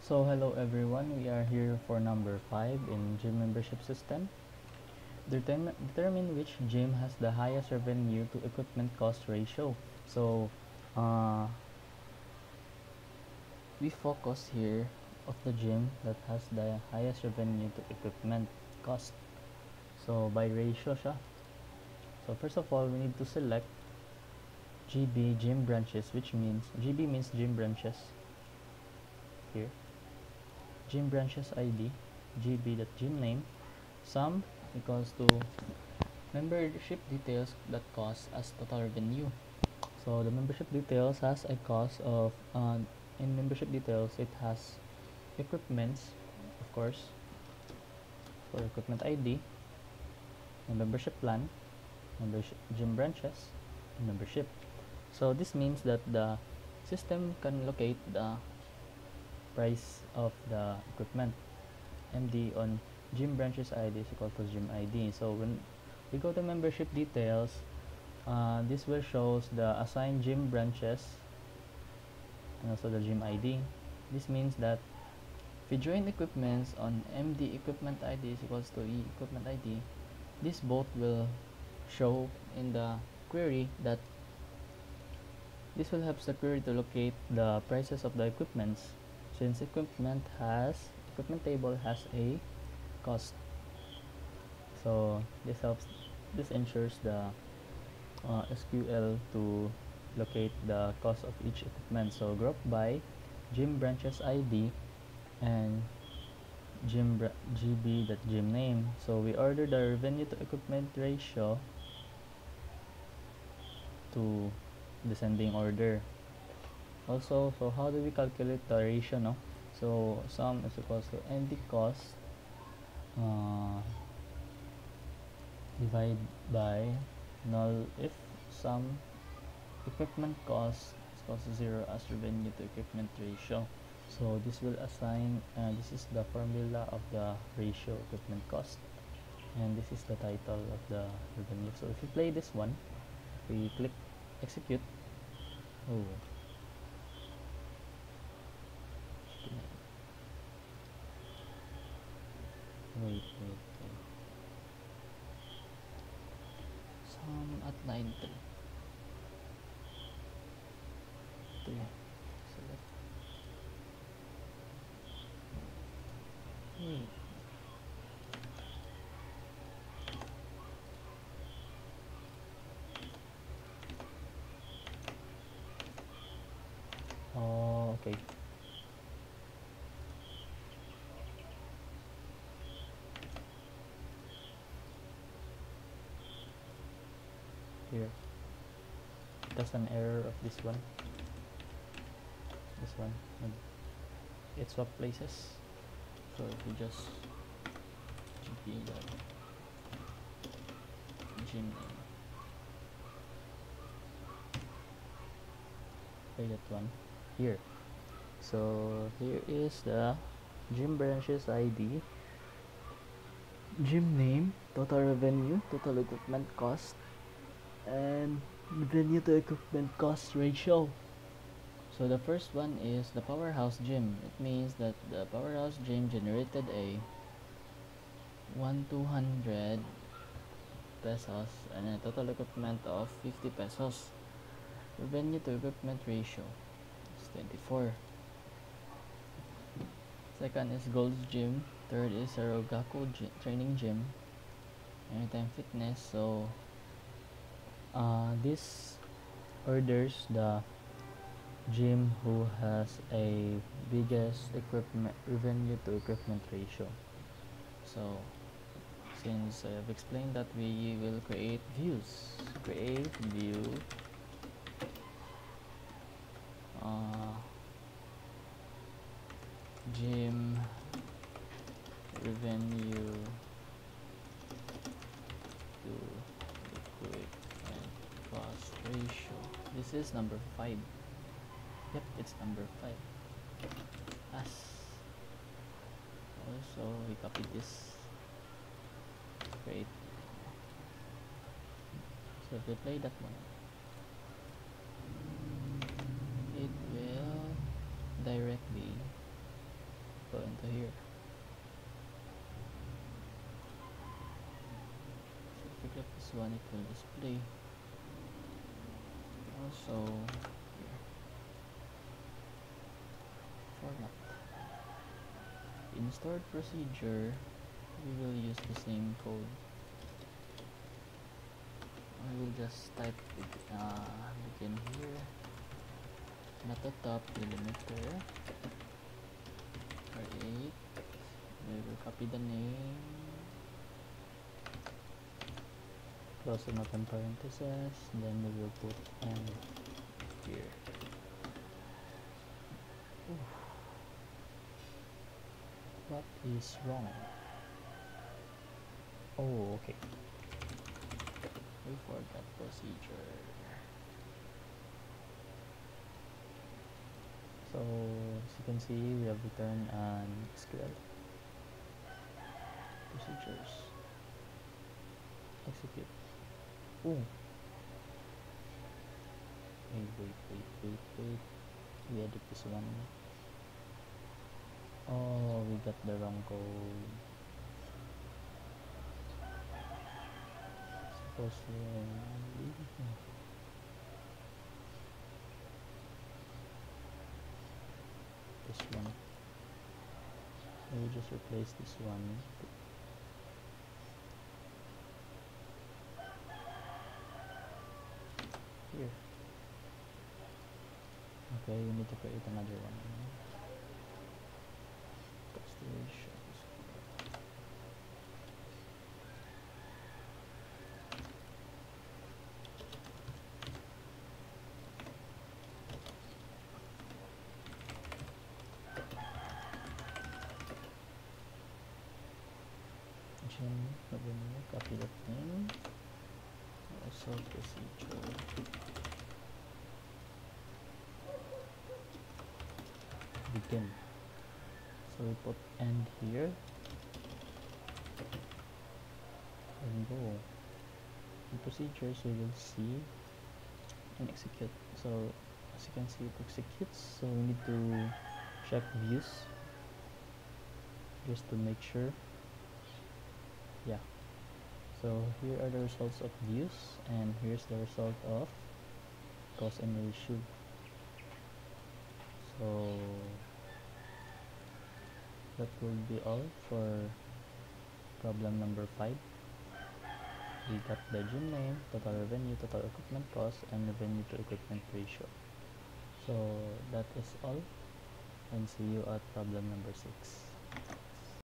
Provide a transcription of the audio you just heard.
So hello everyone, we are here for number 5 in gym membership system. Determine which gym has the highest revenue to equipment cost ratio. So uh, we focus here of the gym that has the highest revenue to equipment cost. So by ratio siya. So first of all, we need to select GB gym branches, which means GB means gym branches here. Gym branches ID, GB that gym name, sum equals to membership details that cost as total revenue. So the membership details has a cost of in membership details it has equipments, of course, for equipment ID, and membership plan, membership gym branches, and membership. So this means that the system can locate the price of the equipment. MD on gym branches ID is equal to gym ID. So when we go to membership details, this will shows the assigned gym branches and also the gym ID. This means that if we join equipments on MD equipment ID is equals to E equipment ID, this both will show in the query that this will help the query to locate the prices of the equipments since equipment table has a cost. So this ensures the SQL to locate the cost of each equipment. So group by gym branches ID and GB that gym name. So we order the revenue to equipment ratio to descending order. Also, so how do we calculate the ratio, no? So sum is equals to MD cost divide by null if sum equipment cost is equals to 0 as revenue to equipment ratio. So this will assign this is the formula of the ratio equipment cost, and this is the title of the revenue. So if you play this one, we click execute. Oh, wait. Sum at line 3. Select. Oh, okay. Here. That's an error of this one. This one. It swap places. So if you just gp dot gym name, play that one here. So here is the gym branches ID, gym name, total revenue, total equipment cost, and revenue to equipment cost ratio. So the first one is the powerhouse gym. It means that the powerhouse gym generated a 200 pesos and a total equipment of 50 pesos. Revenue to equipment ratio is 24. Second is Gold's Gym. Third is Rogaku Training Gym. Anytime Fitness. So this orders the gym who has a biggest equipment revenue to equipment ratio. So since I have explained that, we will create views. Create view gym revenue to equipment cost ratio. This is number 5. Yep, it's number 5. As also we copy this, create. So if we play that one, it will directly this one it will display. Also here, format. In stored procedure, we will use the same code. I will just type begin here, and at the top delimiter create. We will copy the name, close and open parentheses, then we will put end here. Oof. What is wrong? Oh, okay. We forgot procedure. So as you can see, we have returned an SQL procedures. Execute. Oh. Wait. We edit this one. Oh, we got the wrong code. Supposedly this one. We will just replace this one. Here. Okay, we need to create another one. Constellation. Copy that name. Also procedure. Begin. So we put end here. And go. In procedures we will see and execute. So as you can see, it executes. So we need to check views just to make sure. Yeah. So here are the results of views, and here's the result of cost and ratio. So that will be all for problem number 5. We got the gym name, total revenue, total equipment cost, and revenue to equipment ratio. So that is all, and see you at problem number 6.